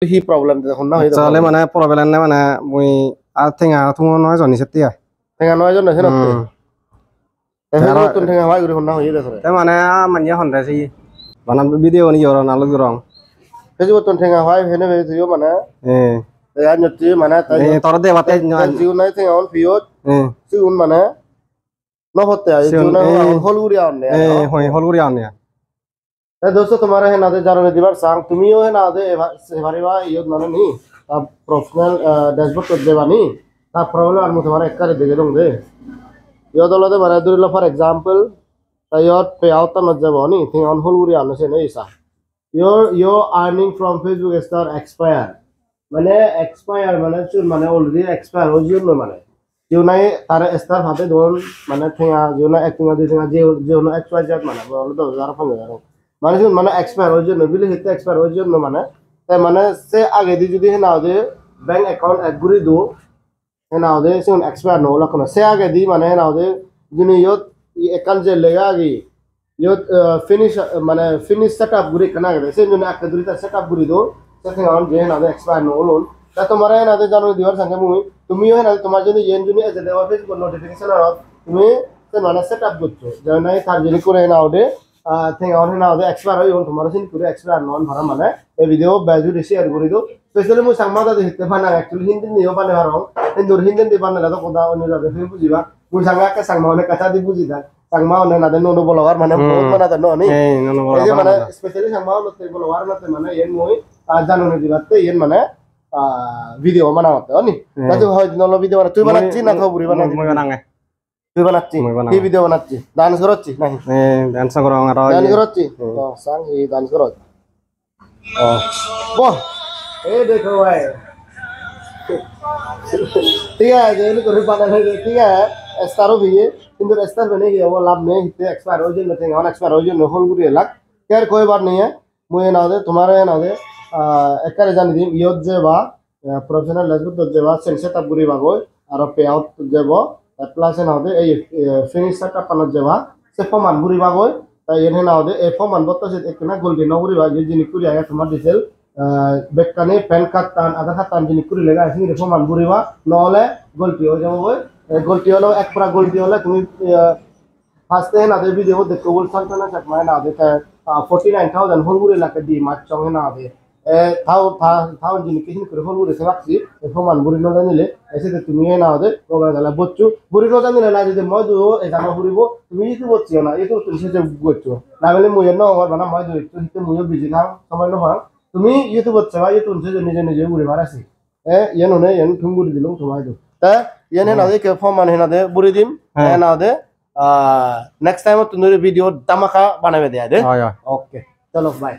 hi problem দেখুন না হই চলে মানে প্রবলেম না মানে মুই আর থেঙা থুঙ নয় জনি সেতিয়া ঠেঙা নয় জন আছে নতে এফেলো তুন ঠেঙা হয় গুরি না হই দেখুন তে মানে মানিয়া হন্ডা সি বানাম ভিডিও নি ইয়র নালু রং ফেসবুক তুন ঠেঙা হয় হেনে ভিডিও মানে ya nyoti mana tayo তোর দে বাতে jiu nai thing on fiot jiu mana no hote ay jiu na holuri on ne হই হলুরি আনে तो दोस्तों तुम्हारे है ना दे जारो ने दिवार सांग तुमियो है ना दे हमारे वा यो ना नहीं अब प्रोफेशनल डैशबोर्ड कर देवानी ता प्रॉब्लम आर तुम्हारे एक कर देगे दोंगे यो दोलो दे मारे दुरिलो फॉर एग्जांपल तायो पे आउट न जबनी थिंग ऑन holuri on से नहीं सा your earning from Facebook star expire মানে এক্সপায়ার মানে চুন মানে অলরেডি এক্সপায়ার হই জন্য মানে কেউ নাই তার স্টার হাতে ধরুন মানে ঠেঙা যেও না একটিং দি ঠেঙা যেও না এক্সপায়ার জাত মানে বলে 10,000 মানে চুন মানে এক্সপায়ার হই জন্য বিলে হিতে এক্সপায়ার হই জন্য মানে তাই মানে সে আগে দি যদি না দে ব্যাংক অ্যাকাউন্ট এগ্রি দো না দে চুন এক্সপায়ার নো লক্ষণ সে আগে দি মানে না দে যিনি ইয়ত অ্যাকাউন্ট যে লেগা আগে ইয়ত ফিনিশ মানে ফিনিশ সেটআপ গুরি কানা গেছে সে জন্য একটা দুইটা সেটআপ গুরি দো সেটিং অন যে না এক্সপায়ার নো লোন তা তোমার না জানো দিওয়ার সঙ্গে মুই তুমিও না তোমার যদি ইয়েন জুনি এজে দেওয়া ফেসবুক নোটিফিকেশন আর তুমি সে মানে সেটআপ করছো যে নাই তার জন্য করে না ওডে থিং অন না ওডে এক্সপায়ার হই তোমার সিন করে এক্সপায়ার নন ভরা মানে এই ভিডিও বাজু শেয়ার করে দাও স্পেশালি মুই সাংমাদা দেখতে পানা অ্যাকচুয়ালি হিন্দি নিও পানে হারং হিন্দুর হিন্দি দি পানা তো কোদা অন্য যাবে ফির বুঝিবা মুই সাংগাকে সাংমানে কথা দি বুঝি দা সাংমানে না দেন নো বলার মানে বহুত মানে দেন নি এই যে মানে স্পেশালি সাংমানে তে বলার মতে মানে এন মই জানো নে দিবাতে এন মানে ভিডিও বানাতে অনি তাতে হয় নলো ভিডিও বানা তুই বানাচ্ছি না খাও বুড়ি বানা মই বানাঙ্গে তুই বানাচ্ছি কি ভিডিও বানাচ্ছি ডান্স করছি নাহি ডান্স করো আর ডান্স করছি তো সাং ই ডান্স করো বাহ এই দেখো ভাই ठीक है जेल को रिपाना है ठीक है स्टारो भी है किंतु स्टार बने गया वो लाभ नहीं हिते एक्सपायर हो जन नथिंग ऑन एक्सपायर हो जन होल गुरी लग खैर कोई बात नहीं है मुझे ना दे तुम्हारे ना दे एकरे जान दी यो जे बा प्रोफेशनल डैशबोर्ड जे बा सेटअप गुरी बागो और पे आउट जे बा प्लस ना दे ए फिनिश सेटअप पन जे बा से फमान गुरी बागो ता येने ना दे ए फमान बत्तो से एक ना गोल्डी न गुरी बा जे जिनि कुरी आया तुम्हार डिटेल बेकाने पैन कार्ड तान आधार कार्ड तान जिनि कुरी लेगा इसनि फमान गुरी बा नले गलती हो जाबो गलती हलो एक पूरा गलती हलो तुम फार्स्ट ना दे वीडियो देखो बोल सकते ना सकमा ना दे 49,000 होलगुरी लाके दी माच चंग ना दे थाउ जिनि किसिन करे होलगुरी से बाक्सी फमान बुरी न जानिले ऐसे ते तुमी ना दे ओगा दला बच्चू बुरी न जानिले ना दे मजु ए जानो बुरीबो तुमी इतु बच्चियो ना इतु तुम से बच्चू नागले मुय न और बना मजु इतु हिते मुय बिजी था समय न हा तुमी इतु बच्चा बा इतु से निजे निजे बुरी मारासी ये नने ये ठुम बुरी दिलो तुमाय दो ता ये ना दे के फमान ना दे बुरी दिम ना दे नेक्स्ट टाइम तुम वीडियो धमाका बनावे दे ओके चलो बाय